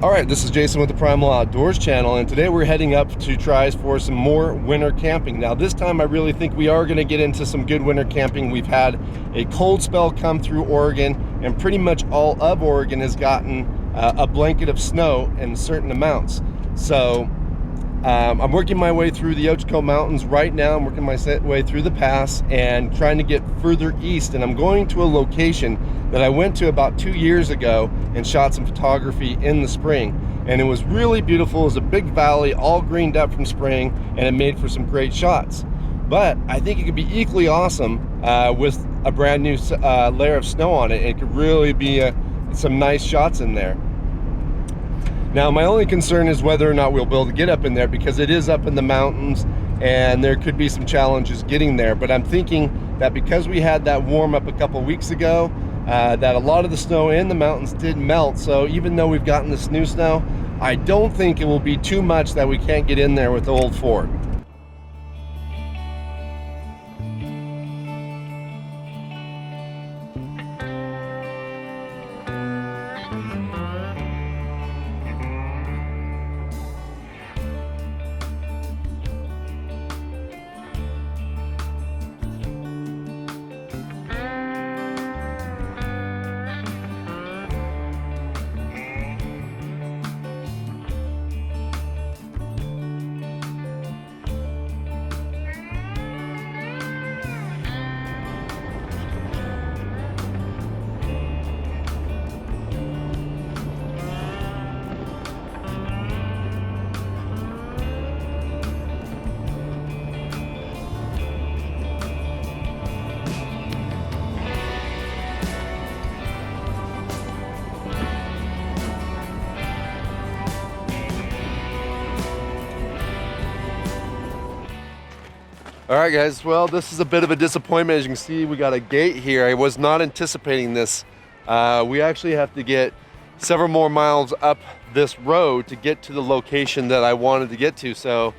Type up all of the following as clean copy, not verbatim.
All right, this is Jason with the Primal Outdoors channel, and today we're heading up to try for some more winter camping. Now this time I really think we are going to get into some good winter camping. We've had a cold spell come through Oregon, and pretty much all of Oregon has gotten a blanket of snow in certain amounts. So I'm working my way through the Ochoco Mountains right now. I'm working my way through the pass and trying to get further east, and I'm going to a location that I went to about 2 years ago and shot some photography in the spring, and it was really beautiful. It was a big valley all greened up from spring, and it made for some great shots. But I think it could be equally awesome with a brand new layer of snow on it. It could really be some nice shots in there. Now my only concern is whether or not we'll be able to get up in there, because it is up in the mountains and there could be some challenges getting there. But I'm thinking that because we had that warm up a couple weeks ago, that a lot of the snow in the mountains did melt. So even though we've gotten this new snow, I don't think it will be too much that we can't get in there with the old Ford. All right guys, well this is a bit of a disappointment. As you can see, we got a gate here. I was not anticipating this. We actually have to get several more miles up this road to get to the location that I wanted to get to. So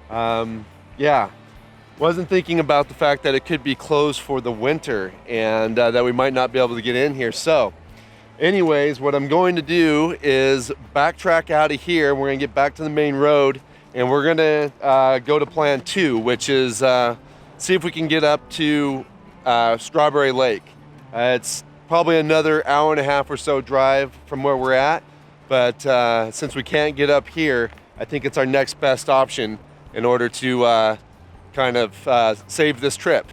yeah, wasn't thinking about the fact that it could be closed for the winter and that we might not be able to get in here. So anyways, what I'm going to do is backtrack out of here. We're gonna get back to the main road, and we're gonna go to plan 2, which is see if we can get up to Strawberry Lake. It's probably another hour and a half or so drive from where we're at, but since we can't get up here, I think it's our next best option in order to kind of save this trip.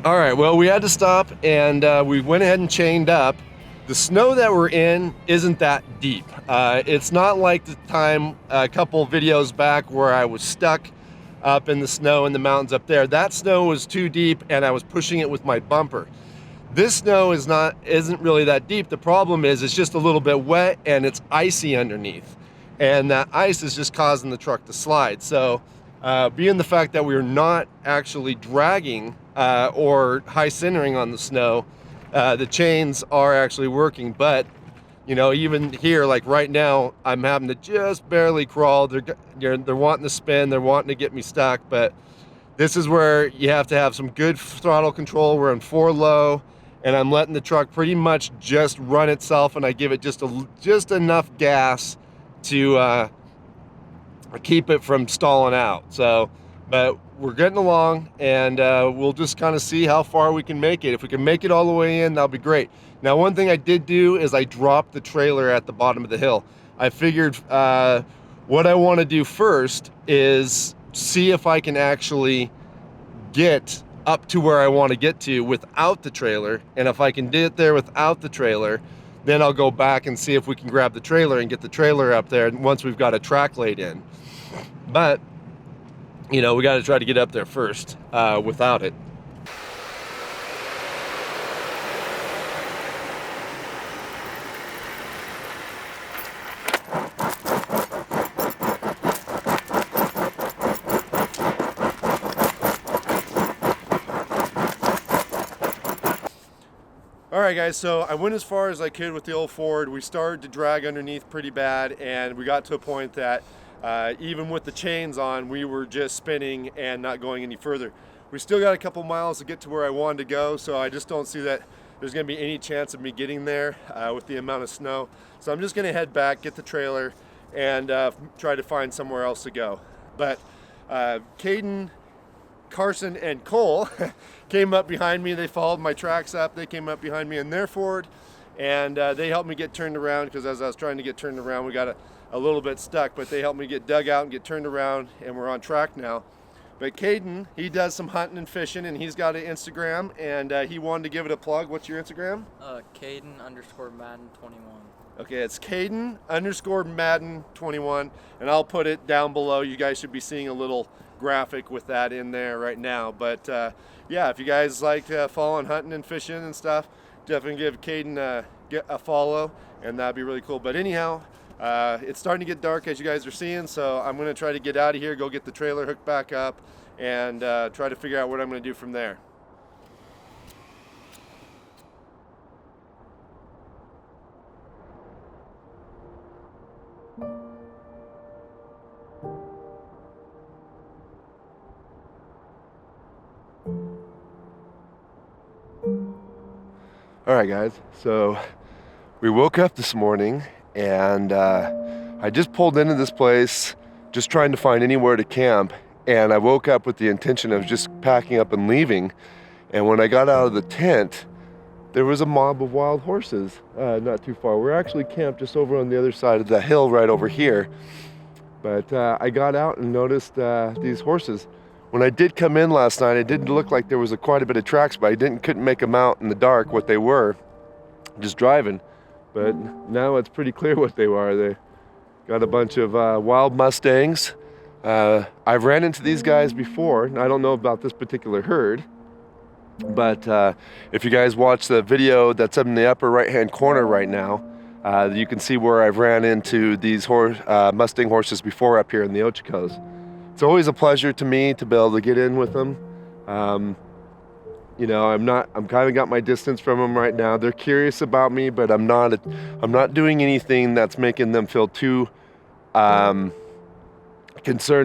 All right, well, we had to stop, and we went ahead and chained up. The snow that we're in isn't that deep. It's not like the time a couple videos back where I was stuck up in the snow in the mountains up there. That snow was too deep, and I was pushing it with my bumper. This snow isn't really that deep. The problem is it's just a little bit wet, and it's icy underneath. And that ice is just causing the truck to slide. So being the fact that we're not actually dragging or high centering on the snow, the chains are actually working. But you know, even here, like right now, I'm having to just barely crawl. They're wanting to spin, they're wanting to get me stuck, but this is where you have to have some good throttle control. We're in 4 low, and I'm letting the truck pretty much just run itself, and I give it just enough gas to keep it from stalling out. So, but we're getting along, and we'll just kind of see how far we can make it. If we can make it all the way in, that'll be great. Now, one thing I did do is I dropped the trailer at the bottom of the hill. I figured what I want to do first is see if I can actually get up to where I want to get to without the trailer. And if I can get there without the trailer, Then I'll go back and see if we can grab the trailer and get the trailer up there once we've got a track laid in. But, you know, we got to try to get up there first without it. All right, guys, so I went as far as I could with the old Ford. We started to drag underneath pretty bad, and we got to a point that even with the chains on, we were just spinning and not going any further. We still got a couple miles to get to where I wanted to go, so I just don't see that there's gonna be any chance of me getting there with the amount of snow. So I'm just gonna head back, get the trailer, and try to find somewhere else to go. But Caden, Carson, and Cole came up behind me. They followed my tracks up. They came up behind me in their Ford, and they helped me get turned around, because as I was trying to get turned around, we got a little bit stuck, but they helped me get dug out and get turned around, and we're on track now. But Caden, he does some hunting and fishing, and he's got an Instagram, and he wanted to give it a plug. What's your Instagram? Caden_Madden21. Okay, it's Caden_Madden21, and I'll put it down below. You guys should be seeing a little graphic with that in there right now. But yeah, if you guys like following hunting and fishing and stuff, definitely give Caden a follow, and that'd be really cool. But anyhow, it's starting to get dark, as you guys are seeing, so I'm gonna try to get out of here, go get the trailer hooked back up, and try to figure out what I'm gonna do from there. All right, guys, so we woke up this morning, and I just pulled into this place just trying to find anywhere to camp, and I woke up with the intention of just packing up and leaving. And when I got out of the tent, there was a mob of wild horses not too far. We're actually camped just over on the other side of the hill right over here. But I got out and noticed these horses. When I did come in last night, it did look like there was quite a bit of tracks, but I couldn't make them out in the dark what they were, just driving. But now it's pretty clear what they were. They got a bunch of wild Mustangs. I've ran into these guys before, and I don't know about this particular herd, but if you guys watch the video that's up in the upper right-hand corner right now, you can see where I've ran into these Mustang horses before up here in the Ochocos. It's always a pleasure to me to be able to get in with them. You know, I'm kind of got my distance from them right now. They're curious about me, but I'm not doing anything that's making them feel too concerned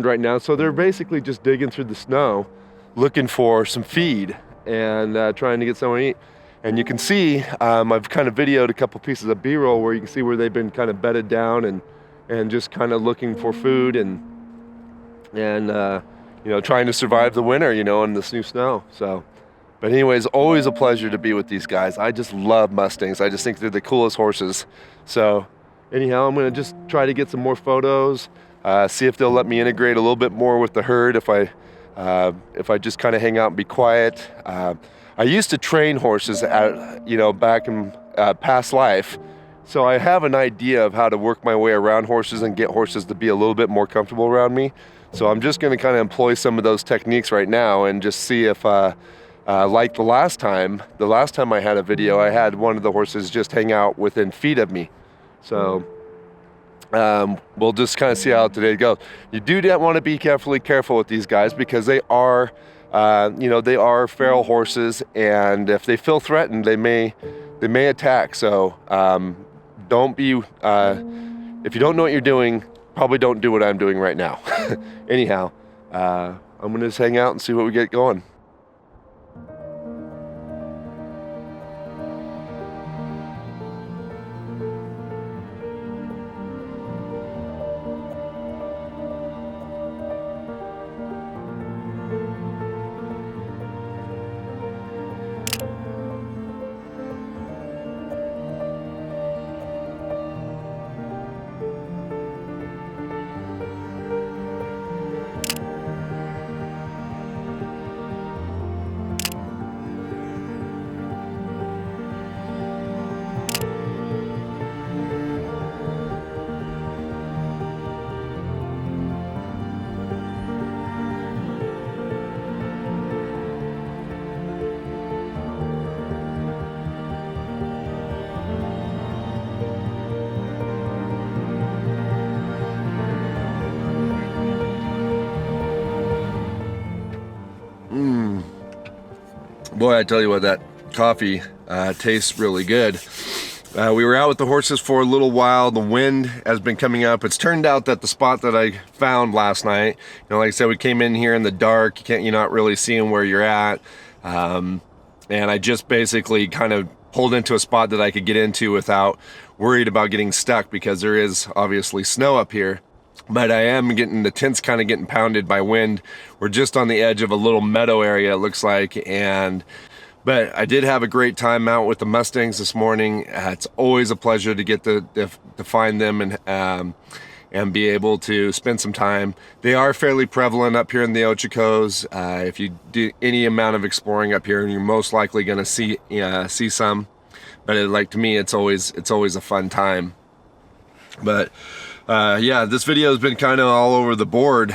right now. So they're basically just digging through the snow, looking for some feed and trying to get somewhere to eat. And you can see, I've kind of videoed a couple pieces of B-roll where you can see where they've been kind of bedded down and just kind of looking for food and you know, trying to survive the winter, you know, in this new snow. So, but anyways, always a pleasure to be with these guys. I just love Mustangs. I just think they're the coolest horses. So anyhow, I'm gonna just try to get some more photos, see if they'll let me integrate a little bit more with the herd if I just kind of hang out and be quiet. I used to train horses you know, back in past life. So I have an idea of how to work my way around horses and get horses to be a little bit more comfortable around me. So I'm just going to kind of employ some of those techniques right now and just see if, like the last time I had a video, I had one of the horses just hang out within feet of me. So we'll just kind of see how today goes. You do want to be careful with these guys, because they are, you know, they are feral horses, and if they feel threatened, they may attack. So don't be, if you don't know what you're doing, probably don't do what I'm doing right now. Anyhow, I'm gonna just hang out and see what we get going. Boy, I tell you what, that coffee tastes really good. We were out with the horses for a little while. The wind has been coming up. It's turned out that the spot that I found last night, like I said, we came in here in the dark. You're not really seeing where you're at. And I just basically kind of pulled into a spot that I could get into without worried about getting stuck, because there is obviously snow up here. But I am getting, the tent's kind of getting pounded by wind. We're just on the edge of a little meadow area, it looks like. But I did have a great time out with the Mustangs this morning. It's always a pleasure to get to find them and be able to spend some time. They are fairly prevalent up here in the Ochocos. If you do any amount of exploring up here, you're most likely going to see some. But like, to me, it's always a fun time. But yeah, this video has been kind of all over the board.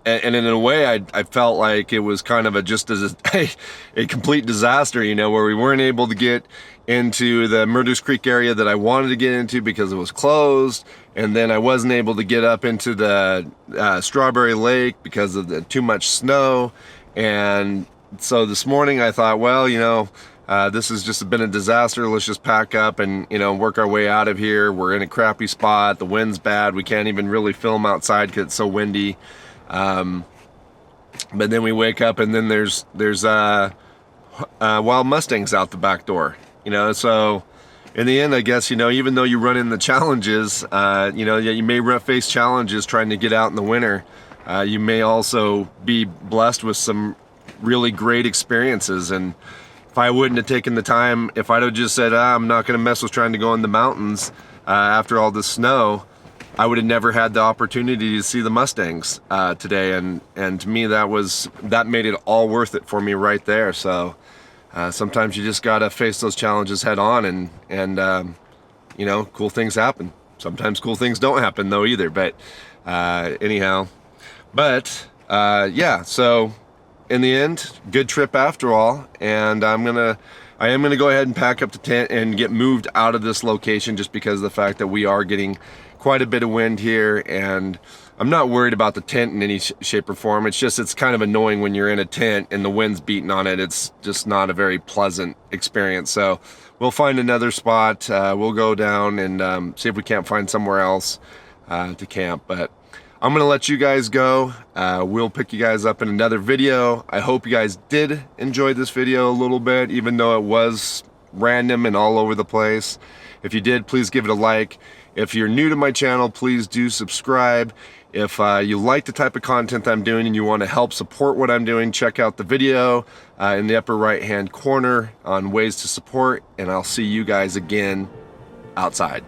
And in a way, I felt like it was kind of a complete disaster, where we weren't able to get into the Murdoos Creek area that I wanted to get into because it was closed. And then I wasn't able to get up into the Strawberry Lake because of the too much snow. And so this morning I thought, well, this has just been a disaster. Let's just pack up and, work our way out of here. We're in a crappy spot. The wind's bad. We can't even really film outside because it's so windy. But then we wake up and then there's wild Mustangs out the back door, so in the end, I guess, even though you run in the challenges, you may face challenges trying to get out in the winter. You may also be blessed with some really great experiences. And if I wouldn't have taken the time, if I'd have just said, I'm not going to mess with trying to go in the mountains, after all this snow, I would have never had the opportunity to see the Mustangs today, and to me that made it all worth it for me right there. So sometimes you just gotta face those challenges head on, and cool things happen. Sometimes cool things don't happen though either. But anyhow, yeah. So in the end, good trip after all, and I am gonna go ahead and pack up the tent and get moved out of this location, just because of the fact that we are getting quite a bit of wind here, and I'm not worried about the tent in any shape or form. It's kind of annoying when you're in a tent and the wind's beating on it. It's just not a very pleasant experience. So we'll find another spot. We'll go down and see if we can't find somewhere else to camp. But I'm gonna let you guys go. We'll pick you guys up in another video. I hope you guys did enjoy this video a little bit, even though it was random and all over the place. If you did, please give it a like. If you're new to my channel, please do subscribe. If you like the type of content I'm doing and you want to help support what I'm doing, check out the video in the upper right hand corner on ways to support, and I'll see you guys again outside.